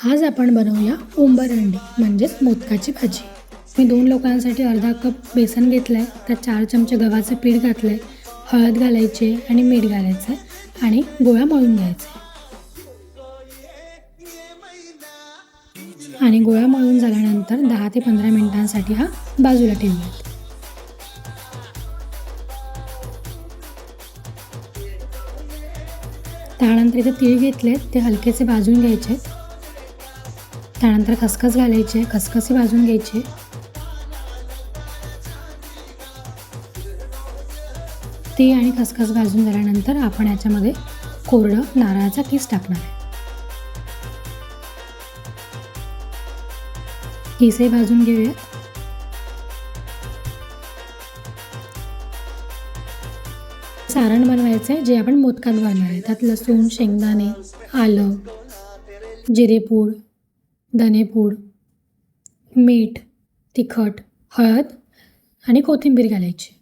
आज आपण बनवूया उंबरंडी म्हणजेच मोदकाची भाजी. मी 2 लोकांसाठी अर्धा कप बेसन घेतलं आहे, त्यात 4 चमचे गव्हाचं पीठ घातलं आहे, हळद घालायची आणि मीठ घालायचं आहे आणि गोळा मळून घ्यायचा आणि गोळा मळून झाल्यानंतर 10 ते 15 मिनिटांसाठी हा बाजूला ठेवूया. त्यानंतर इथे तीळ घेतले, ते हलकेसे भाजून घ्यायचे. त्यानंतर खसखस घालायचे, खसखसी भाजून घ्यायचे. तीळ आणि खसखस भाजून झाल्यानंतर आपण याच्यामध्ये कोरडं नारळाचा कीस टाकणार आहे. कीसही भाजून घेऊयात. सारण बनवायचं आहे जे आपण मोदकात बनवणार आहे. त्यात लसूण, शेंगदाणे, आलं, जिरेपूड, धनेपूड, मीठ, तिखट, हळद आणि कोथिंबीर घालायची.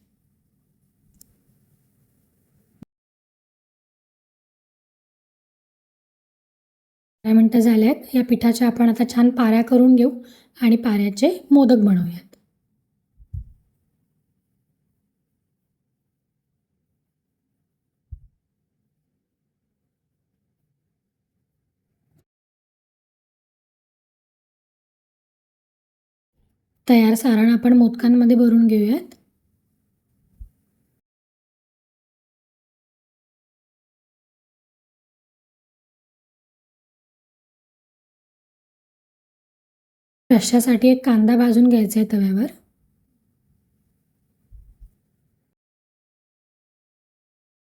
काही मिनटं झाले आहेत. या पिठाच्या आपण आता छान पाऱ्या करून घेऊ आणि पाऱ्याचे मोदक बनवूयात. तयार सारण आपण मोदकांमध्ये भरून घेऊयात. रश्श्यासाठी एक कांदा भाजून घ्यायचा आहे तव्यावर.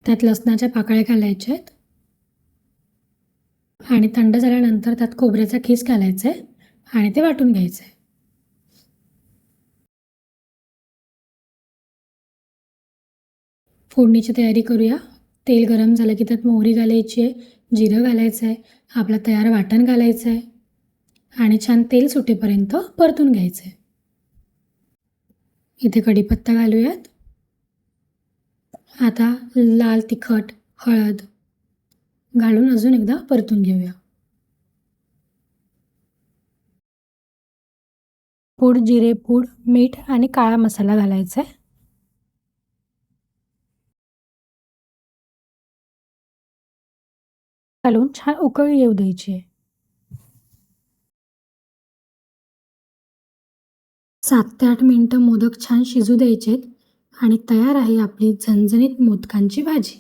त्यात लसणाच्या पाकळ्या घालायच्या आहेत आणि थंड झाल्यानंतर त्यात खोबऱ्याचा खीस घालायचा आहे आणि ते वाटून घ्यायचं आहे. फोडणीची तयारी करूया. तेल गरम झालं की त्यात मोहरी घालायची आहे, जिरं घालायचं आहे, आपलं तयार वाटण घालायचं आहे आणि छान तेल सुटेपर्यंत परतून घ्यायचं आहे. इथे कढीपत्ता घालूयात. आता लाल तिखट, हळद घालून अजून एकदा परतून घेऊया. पूड, जिरेपूड, मीठ आणि काळा मसाला घालायचा आहे. घालून छान उकळी येऊ द्यायची आहे. 7 ते 8 मिनिटं मोदक छान शिजू द्यायचे आणि तयार आहे आपली झणझणीत मोदकांची भाजी.